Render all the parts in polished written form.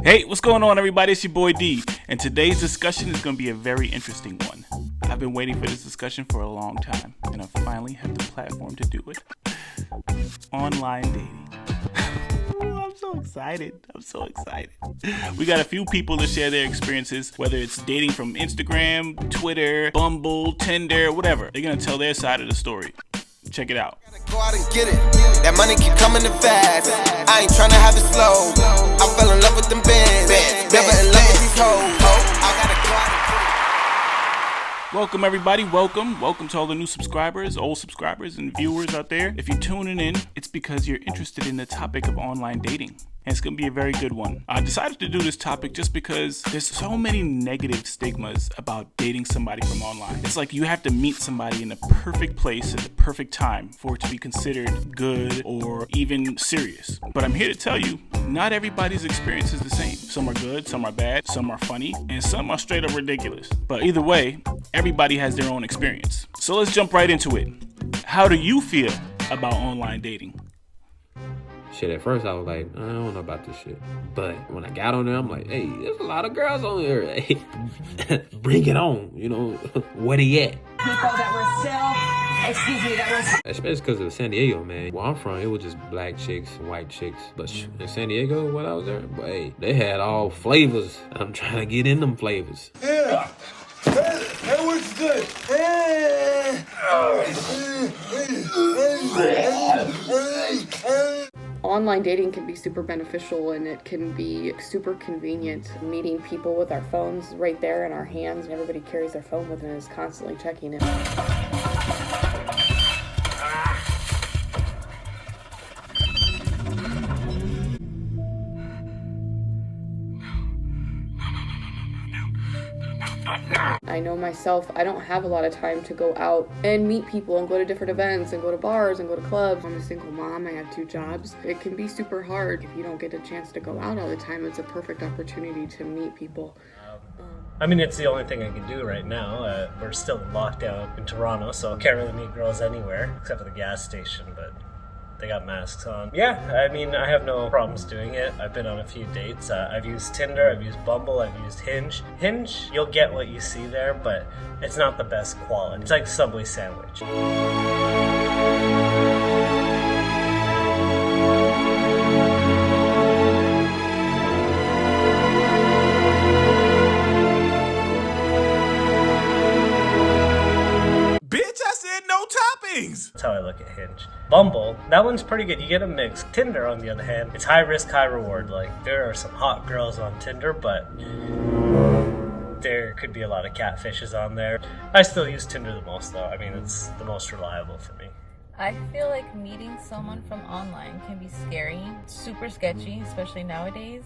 Hey, what's going on, everybody? It's your boy D, and today's discussion is going to be a very interesting one. I've been waiting for this discussion for a long time, and I finally have the platform to do it. Online dating. I'm so excited. We got a few people to share their experiences, whether it's dating from Instagram, Twitter, Bumble, Tinder, whatever. They're going to tell their side of the story. Check it out. Go out and get it. That money keep coming in fast. I ain't tryna have it slow. I fell in love with them bands. Never in love with these hoes. I gotta go out and get it. Welcome, everybody. Welcome to all the new subscribers, old subscribers, and viewers out there. If you're tuning in, it's because you're interested in the topic of online dating. And it's going to be a very good one. I decided to do this topic just because there's so many negative stigmas about dating somebody from online. It's like you have to meet somebody in the perfect place at the perfect time for it to be considered good or even serious. But I'm here to tell you, not everybody's experience is the same. Some are good, some are bad, some are funny, and some are straight up ridiculous. But either way, everybody has their own experience. So let's jump right into it. How do you feel about online dating? Shit, at first I was like, I don't know about this shit. But when I got on there, I'm like, hey, there's a lot of girls on here. Hey, bring it on. You know, where they at? People that were Especially because of San Diego, man. Where I'm from, it was just black chicks, white chicks. But in San Diego, when I was there, boy, hey, they had all flavors. I'm trying to get in them flavors. Yeah. That works good. Online dating can be super beneficial and it can be super convenient. Meeting people with our phones right there in our hands. Everybody carries their phone with them and is constantly checking it. I know myself, I don't have a lot of time to go out and meet people and go to different events and go to bars and go to clubs. I'm a single mom, I have 2 jobs. It can be super hard if you don't get a chance to go out all the time. It's a perfect opportunity to meet people. I mean, it's the only thing I can do right now. We're still locked down in Toronto, so I can't really meet girls anywhere except for the gas station, but they got masks on. Yeah, I mean, I have no problems doing it. I've been on a few dates. I've used Tinder, I've used Bumble, I've used Hinge. Hinge, you'll get what you see there, but it's not the best quality. It's like Subway sandwich. That's how I look at Hinge. Bumble, that one's pretty good. You get a mix. Tinder, on the other hand, it's high risk, high reward. Like, there are some hot girls on Tinder, but there could be a lot of catfishes on there. I still use Tinder the most, though. I mean, it's the most reliable for me. I feel like meeting someone from online can be scary, super sketchy, especially nowadays.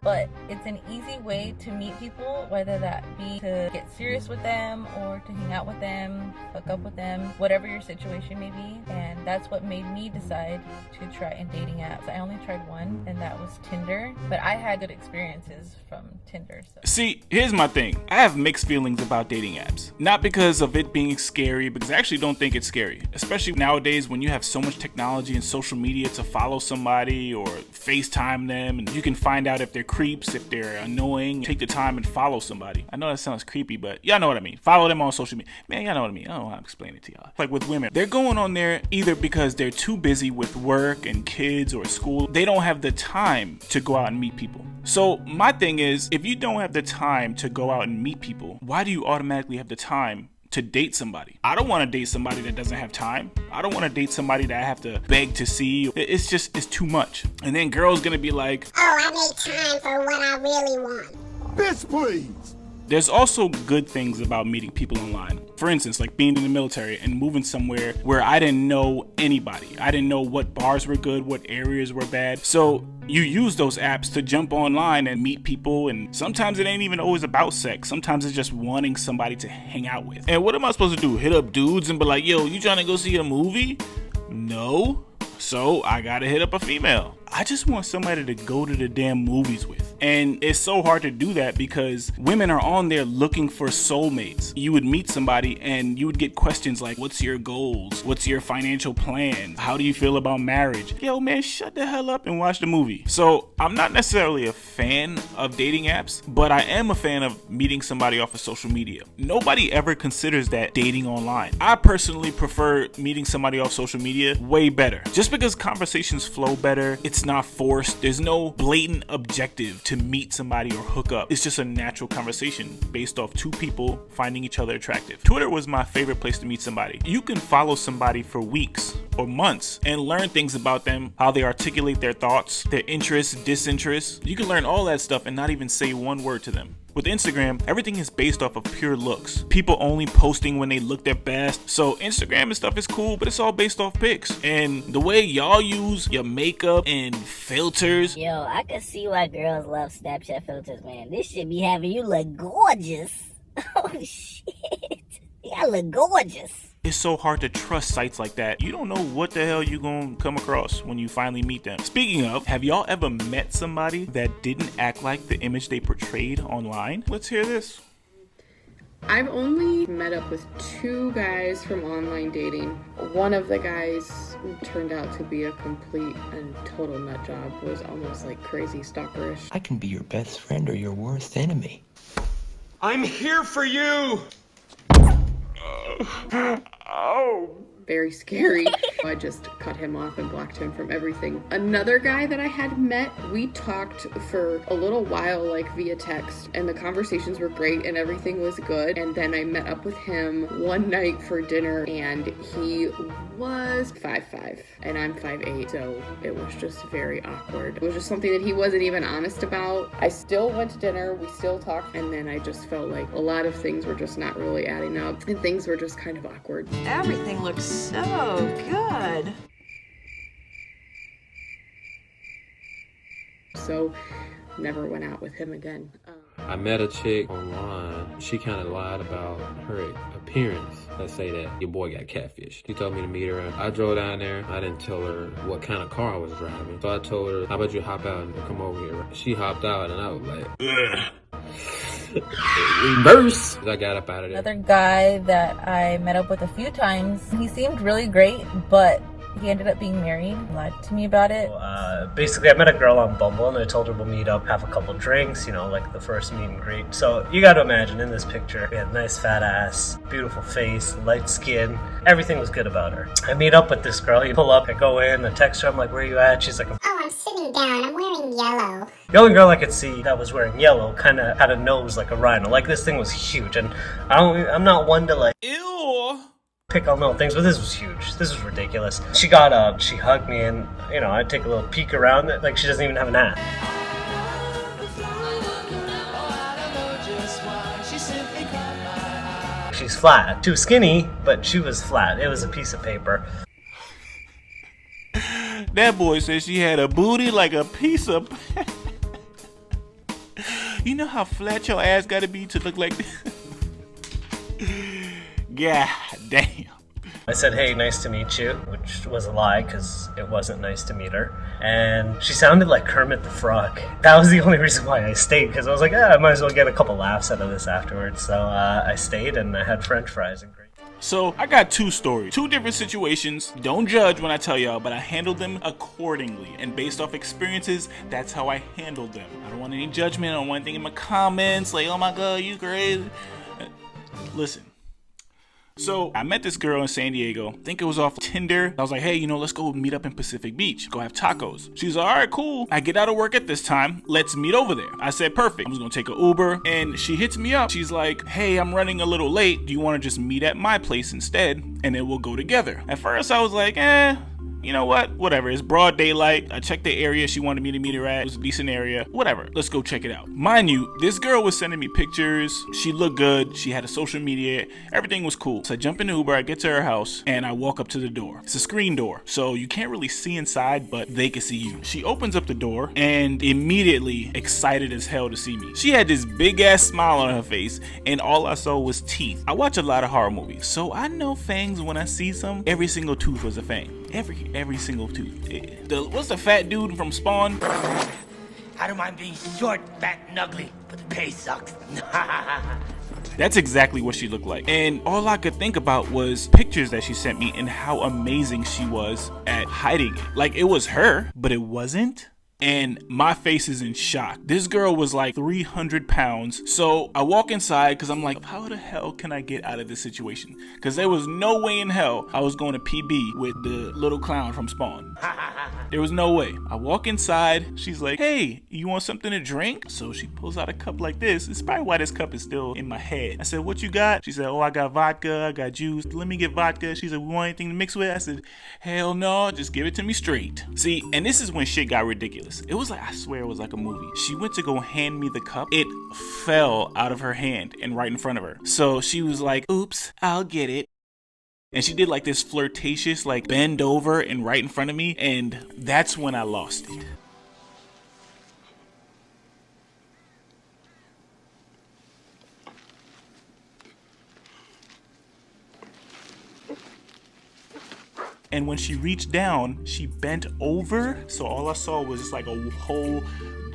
But it's an easy way to meet people, whether that be to get serious with them or to hang out with them, hook up with them, whatever your situation may be. And that's what made me decide to try in dating apps. I only tried one, and that was Tinder, but I had good experiences from Tinder. So. See, here's my thing. I have mixed feelings about dating apps. Not because of it being scary, because I actually don't think it's scary. Especially nowadays when you have so much technology and social media to follow somebody or FaceTime them, and you can find out if they're creeps, if they're annoying. Take the time and follow somebody. I know that sounds creepy, but y'all know what I mean. Follow them on social media. Man, y'all know what I mean. I don't know how to explain it to y'all. Like with women, they're going on there either because they're too busy with work and kids or school. They don't have the time to go out and meet people. So my thing is, if you don't have the time to go out and meet people, why do you automatically have the time to date somebody? I don't want to date somebody that doesn't have time. I don't want to date somebody that I have to beg to see. It's too much. And then girls gonna be like, oh, I make time for what I really want. Bitch, please. There's also good things about meeting people online. For instance, like being in the military and moving somewhere where I didn't know anybody. I didn't know what bars were good, what areas were bad. So you use those apps to jump online and meet people, and sometimes it ain't even always about sex. Sometimes it's just wanting somebody to hang out with. And what am I supposed to do? Hit up dudes and be like, yo, you trying to go see a movie? No. So I gotta hit up a female. I just want somebody to go to the damn movies with. And it's so hard to do that because women are on there looking for soulmates. You would meet somebody and you would get questions like, what's your goals? What's your financial plan? How do you feel about marriage? Yo, man, shut the hell up and watch the movie. So I'm not necessarily a fan of dating apps, but I am a fan of meeting somebody off of social media. Nobody ever considers that dating online. I personally prefer meeting somebody off social media way better. Just because conversations flow better, it's not forced. There's no blatant objective to meet somebody or hook up. It's just a natural conversation based off two people finding each other attractive. Twitter was my favorite place to meet somebody. You can follow somebody for weeks or months and learn things about them, how they articulate their thoughts, their interests, disinterests. You can learn all that stuff and not even say one word to them. With Instagram, everything is based off of pure looks. People only posting when they look their best. So Instagram and stuff is cool, but it's all based off pics. And the way y'all use your makeup and filters. Yo, I can see why girls love Snapchat filters, man. This shit be having you look gorgeous. Oh, shit. Y'all look gorgeous. It's so hard to trust sites like that. You don't know what the hell you're gonna come across when you finally meet them. Speaking of, have y'all ever met somebody that didn't act like the image they portrayed online? Let's hear this. I've only met up with 2 guys from online dating. One of the guys turned out to be a complete and total nut job, was almost like crazy stalkerish. I can be your best friend or your worst enemy. I'm here for you! Oh. Very scary. I just cut him off and blocked him from everything. Another guy that I had met, we talked for a little while, like via text, and the conversations were great and everything was good. And then I met up with him one night for dinner and he was 5'5" and I'm 5'8", so it was just very awkward. It was just something that he wasn't even honest about. I still went to dinner, we still talked, and then I just felt like a lot of things were just not really adding up and things were just kind of awkward. Everything looks so good. So never went out with him again. I met a chick online. She kind of lied about her appearance. Let's say that your boy got catfished. She told me to meet her. I drove down there. I didn't tell her what kind of car I was driving. So I told her, how about you hop out and come over here? She hopped out and I was like, ugh. Reverse. I got up out of there. Another guy that I met up with a few times, he seemed really great, but he ended up being married. He lied to me about it. Basically, I met a girl on Bumble and I told her we'll meet up, have a couple drinks, you know, like the first meet and greet. So you got to imagine in this picture, we had a nice fat ass, beautiful face, light skin. Everything was good about her. I meet up with this girl. You pull up, I go in, I text her. I'm like, where are you at? She's like, Oh, I'm sitting down. I'm wearing yellow. the only girl I could see that was wearing yellow kind of had a nose like a rhino. Like, this thing was huge. And I'm not one to like, ew, pick on little things, but this was huge. This was ridiculous. She got up, she hugged me, and, you know, I take a little peek around it, like she doesn't even have an hat. She's flat. Too skinny, but she was flat. It was a piece of paper. That boy said she had a booty like a piece of... You know how flat your ass gotta be to look like this? God damn. I said, hey, nice to meet you, which was a lie because it wasn't nice to meet her. And she sounded like Kermit the Frog. That was the only reason why I stayed, because I was like, I might as well get a couple laughs out of this afterwards. So I stayed and I had French fries and great. So I got 2 stories, 2 different situations. Don't judge when I tell y'all, but I handled them accordingly. And based off experiences, that's how I handled them. I don't want any judgment. I don't want anything in my comments like, oh my God, you crazy. Listen. So I met this girl in San Diego. I think it was off Tinder. I was like, hey, you know, let's go meet up in Pacific Beach. Go have tacos. She's like, all right, cool. I get out of work at this time. Let's meet over there. I said, perfect. I'm just gonna take an Uber. And she hits me up. She's like, hey, I'm running a little late. Do you want to just meet at my place instead? And then we'll go together. At first I was like, you know what? Whatever. It's broad daylight. I checked the area she wanted me to meet her at. It was a decent area. Whatever. Let's go check it out. Mind you, this girl was sending me pictures. She looked good. She had a social media. Everything was cool. So I jump in the Uber. I get to her house and I walk up to the door. It's a screen door, so you can't really see inside, but they can see you. She opens up the door and immediately excited as hell to see me. She had this big ass smile on her face and all I saw was teeth. I watch a lot of horror movies, so I know fangs when I see some. Every single tooth was a fang. every single tooth. What's the fat dude from Spawn? I don't mind being short, fat, and ugly, but the pay sucks. That's exactly what she looked like. And all I could think about was pictures that she sent me and how amazing she was at hiding it. Like, it was her, but it wasn't. And my face is in shock. This girl was like 300 pounds. So I walk inside because I'm like, how the hell can I get out of this situation? Because there was no way in hell I was going to PB with the little clown from Spawn. There was no way. I walk inside. She's like, hey, you want something to drink? So she pulls out a cup like this. It's probably why this cup is still in my head. I said, what you got? She said, oh, I got vodka. I got juice. Let me get vodka. She said, we want anything to mix with? I said, hell no, just give it to me straight. See, and this is when shit got ridiculous. It was like, I swear it was like a movie. She went to go hand me the cup. It fell out of her hand and right in front of her. So she was like, oops, I'll get it. And she did like this flirtatious, like bend over and right in front of me. And that's when I lost it. And when she reached down, she bent over. So all I saw was just like a whole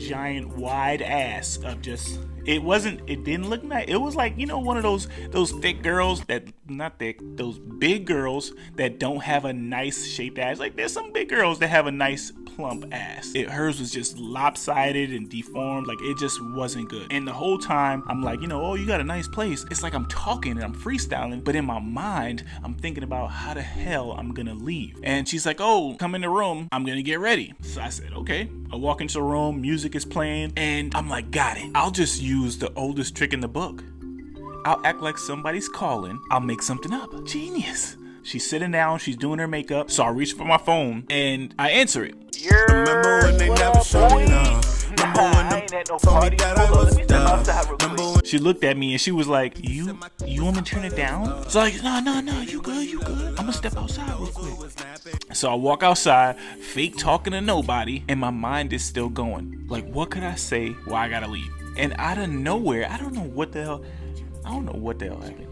giant wide ass of just, it didn't look nice. It was like, you know, one of those thick girls that, not thick, those big girls that don't have a nice shaped ass. Like, there's some big girls that have a nice plump ass. Hers was just lopsided and deformed. Like, it just wasn't good. And the whole time I'm like, you know, oh, you got a nice place. It's like I'm talking and I'm freestyling, but in my mind I'm thinking about how the hell I'm gonna leave. And she's like, oh, come in the room, I'm gonna get ready. So I said, okay. I walk into the room, music is playing, and I'm like, got it. I'll just use the oldest trick in the book. I'll act like somebody's calling. I'll make something up. Genius. She's sitting down, she's doing her makeup, so I reach for my phone and I answer it. Remember when they never showed me love? Remember when they told me that I was done? She looked at me and she was like, you want me to turn it down? So like, no, you good. I'm gonna step outside real quick. So I walk outside, fake talking to nobody, and my mind is still going. Like, what could I say? Why I gotta leave? And out of nowhere, I don't know what the hell happened.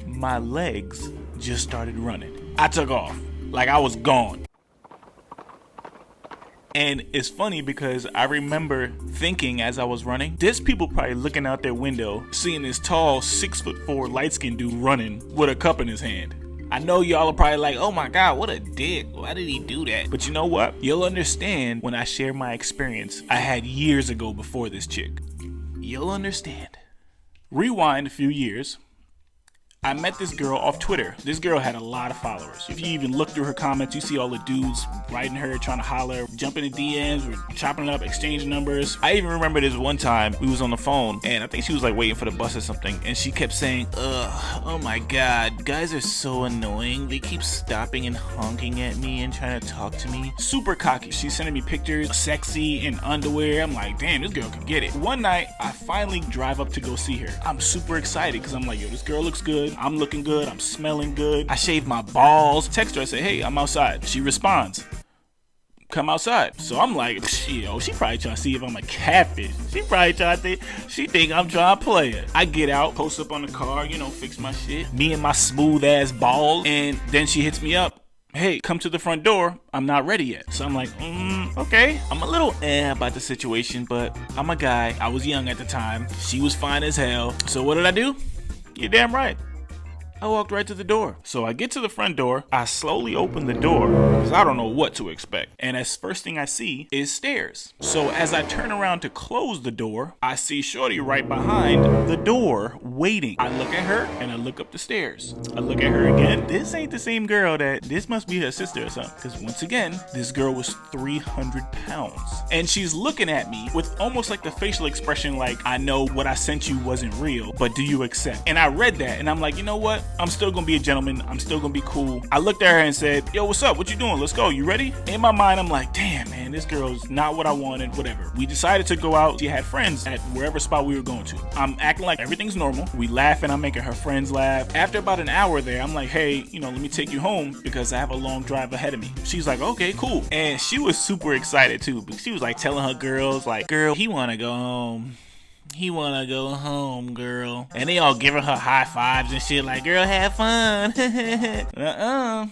My legs just started running. I took off. Like, I was gone. And it's funny because I remember thinking as I was running, there's people probably looking out their window, seeing this tall 6'4" light-skinned dude running with a cup in his hand. I know y'all are probably like, oh my God, what a dick. Why did he do that? But you know what? You'll understand when I share my experience I had years ago before this chick. You'll understand. Rewind a few years. I met this girl off Twitter. This girl had a lot of followers. If you even look through her comments, you see all the dudes writing her, trying to holler, jumping in DMs, or chopping it up, exchanging numbers. I even remember this one time we was on the phone and I think she was like waiting for the bus or something, and she kept saying, oh my God, guys are so annoying. They keep stopping and honking at me and trying to talk to me. Super cocky. She's sending me pictures, sexy, in underwear. I'm like, damn, this girl can get it. One night, I finally drive up to go see her. I'm super excited because I'm like, yo, this girl looks good. I'm looking good. I'm smelling good. I shaved my balls. Text her. I say, hey, I'm outside. She responds, come outside. So I'm like, yo, she probably trying to see if I'm a catfish. She probably trying to think I'm trying to play it. I get out, post up on the car, you know, fix my shit. Me and my smooth ass balls. And then she hits me up. Hey, come to the front door. I'm not ready yet. So I'm like, okay. I'm a little about the situation, but I'm a guy. I was young at the time. She was fine as hell. So what did I do? You're damn right. I walked right to the door. So I get to the front door. I slowly open the door because I don't know what to expect. And as first thing I see is stairs. So as I turn around to close the door, I see Shorty right behind the door waiting. I look at her and I look up the stairs. I look at her again. This ain't the same girl this must be her sister or something. Because once again, this girl was 300 pounds. And she's looking at me with almost like the facial expression like, I know what I sent you wasn't real, but do you accept? And I read that and I'm like, you know what? I'm still gonna be a gentleman. I'm still gonna be cool. I looked at her and said, yo, what's up? What you doing? Let's go. You ready? In my mind, I'm like, damn, man, this girl's not what I wanted, whatever. We decided to go out. She had friends at wherever spot we were going to. I'm acting like everything's normal. We laughing. I'm making her friends laugh. After about an hour there, I'm like, hey, you know, let me take you home because I have a long drive ahead of me. She's like, okay, cool. And she was super excited too, because she was like telling her girls, like, girl, he wanna go home. He wanna go home, girl. And they all giving her high fives and shit like, girl, have fun. I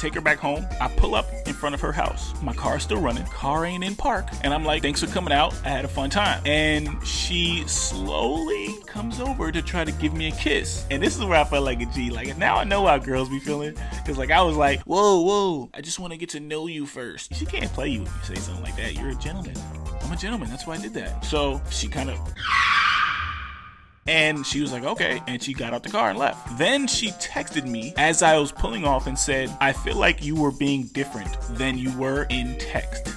take her back home. I pull up in front of her house. My car's still running. Car ain't in park. And I'm like, thanks for coming out. I had a fun time. And she slowly comes over to try to give me a kiss. And this is where I felt like a G. Like, now I know how girls be feeling. Because, like, I was like, whoa, I just want to get to know you first. She can't play you if you say something like that. You're a gentleman. I'm a gentleman. That's why I did that. So she kind of... And she was like, okay. And she got out the car and left. Then she texted me as I was pulling off and said, I feel like you were being different than you were in text.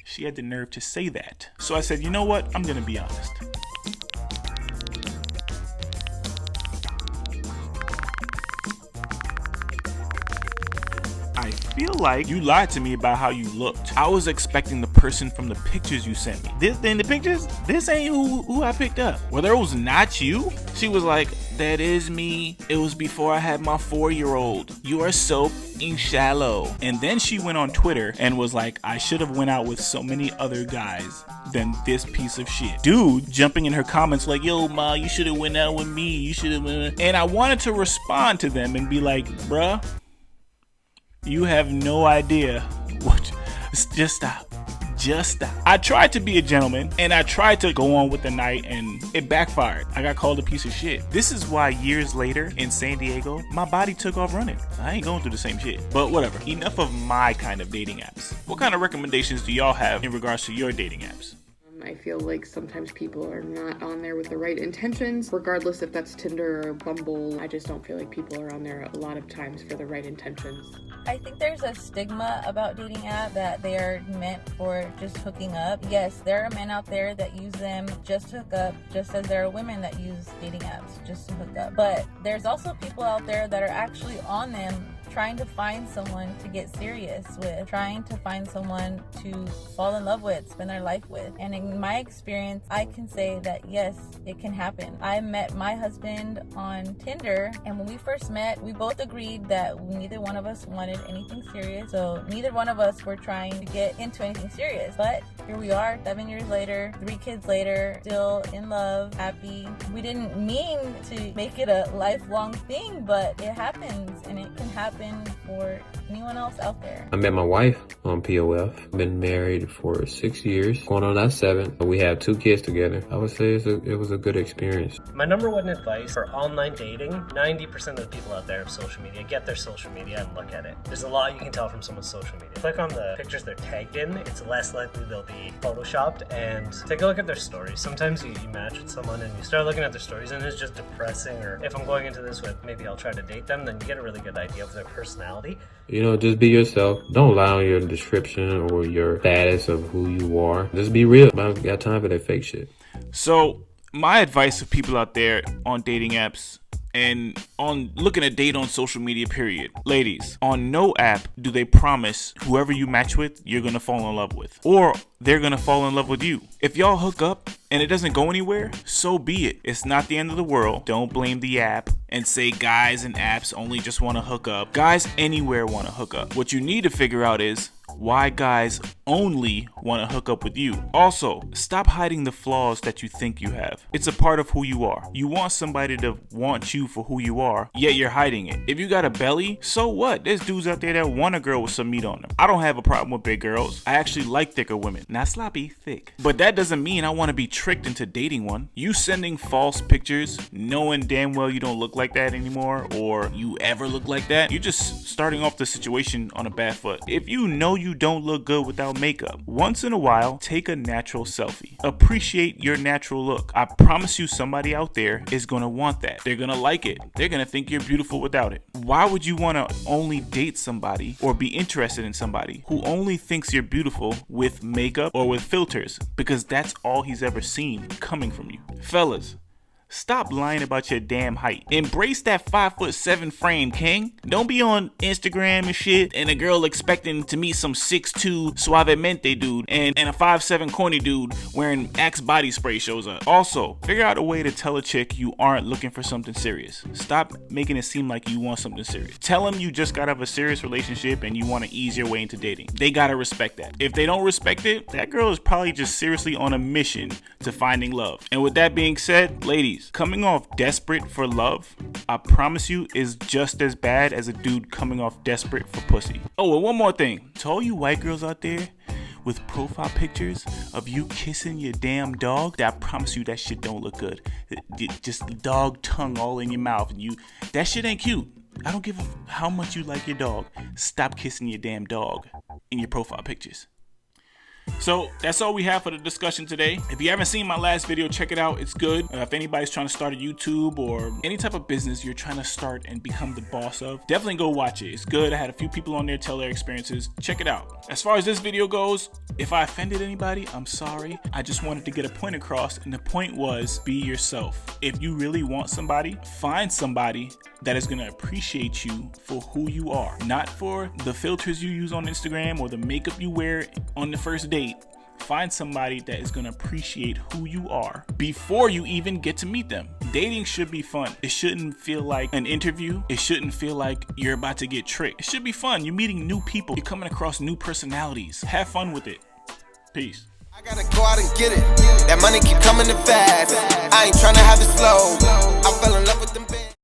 She had the nerve to say that. So I said, you know what? I'm going to be honest. I feel like you lied to me about how you looked. I was expecting the person from the pictures you sent me. In the pictures, this ain't who I picked up. Well, there was not you. She was like, that is me. It was before I had my 4-year-old. You are so shallow. And then she went on Twitter and was like, I should have went out with so many other guys than this piece of shit. Dude jumping in her comments like, yo, ma, you should have went out with me. You should have. And I wanted to respond to them and be like, bruh, you have no idea what. Just stop. I tried to be a gentleman and I tried to go on with the night and it backfired. I got called a piece of shit. This is why years later in San Diego, my body took off running. I ain't going through the same shit. But whatever. Enough of my kind of dating apps. What kind of recommendations do y'all have in regards to your dating apps? I feel like sometimes people are not on there with the right intentions, regardless if that's Tinder or Bumble. I just don't feel like people are on there a lot of times for the right intentions. I think there's a stigma about dating apps that they are meant for just hooking up. Yes, there are men out there that use them just to hook up, just as there are women that use dating apps just to hook up. But there's also people out there that are actually on them trying to find someone to get serious with, trying to find someone to fall in love with, spend their life with. And in my experience, I can say that yes, it can happen. I met my husband on Tinder, and when we first met, we both agreed that neither one of us wanted anything serious. So neither one of us were trying to get into anything serious. But here we are, 7 years later, 3 kids later, still in love, happy. We didn't mean to make it a lifelong thing, but it happens, and it can happen for anyone else out there. I met my wife on POF. Been married for 6 years, going on that 7. We have 2 kids together. I would say it was a good experience. My number one advice for online dating, 90% of the people out there have social media. Get their social media and look at it. There's a lot you can tell from someone's social media. Click on the pictures they're tagged in. It's less likely they'll be photoshopped, and take a look at their stories. Sometimes you match with someone and you start looking at their stories and it's just depressing, or if I'm going into this with maybe I'll try to date them, then you get a really good idea of their personality. You know, just be yourself. Don't lie on your description or your status of who you are. Just be real. I don't got time for that fake shit. So my advice to people out there on dating apps and on looking at date on social media, period. Ladies, on no app do they promise whoever you match with, you're going to fall in love with. Or they're going to fall in love with you. If y'all hook up and it doesn't go anywhere, so be it. It's not the end of the world. Don't blame the app and say guys and apps only just want to hook up. Guys anywhere want to hook up. What you need to figure out is why guys only want to hook up with you. Also, stop hiding the flaws that you think you have. It's a part of who you are. You want somebody to want you for who you are, yet you're hiding it. If you got a belly, so what? There's dudes out there that want a girl with some meat on them. I don't have a problem with big girls. I actually like thicker women. Not sloppy, thick. But that doesn't mean I want to be tricked into dating one. You sending false pictures, knowing damn well you don't look like that anymore, or you ever look like that, you're just starting off the situation on a bad foot. If you know you don't look good without makeup, once in a while, take a natural selfie. Appreciate your natural look. I promise you somebody out there is gonna want that. They're gonna like it. They're gonna think you're beautiful without it. Why would you wanna only date somebody or be interested in somebody who only thinks you're beautiful with makeup or with filters? Because that's all he's ever seen coming from you. Fellas, stop lying about your damn height. Embrace that 5'7" frame, king. Don't be on Instagram and shit and a girl expecting to meet some 6'2" suavemente dude and a 5'7" corny dude wearing Axe body spray shows up. Also, figure out a way to tell a chick you aren't looking for something serious. Stop making it seem like you want something serious. Tell them you just got out of a serious relationship and you want to ease your way into dating. They gotta respect that. If they don't respect it, that girl is probably just seriously on a mission to finding love. And with that being said, ladies, Please. Coming off desperate for love, I promise you, is just as bad as a dude coming off desperate for pussy. Oh, and one more thing. To all you white girls out there with profile pictures of you kissing your damn dog, I promise you that shit don't look good. Just dog tongue all in your mouth, and that shit ain't cute. I don't give a how much you like your dog. Stop kissing your damn dog in your profile pictures. So that's all we have for the discussion today. If you haven't seen my last video, check it out. It's good. If anybody's trying to start a YouTube or any type of business you're trying to start and become the boss of, definitely go watch it. It's good. I had a few people on there tell their experiences. Check it out. As far as this video goes, if I offended anybody, I'm sorry. I just wanted to get a point across, and the point was be yourself. If you really want somebody, find somebody that is going to appreciate you for who you are, not for the filters you use on Instagram or the makeup you wear on the first date. Find somebody that is going to appreciate who you are before you even get to meet them. Dating should be fun. It shouldn't feel like an interview. It shouldn't feel like you're about to get tricked. It should be fun. You're meeting new people. You're coming across new personalities. Have fun with it. Peace. I gotta go out and get it. That money keep coming in fast. I ain't tryna have it slow. I fell in love with them bands.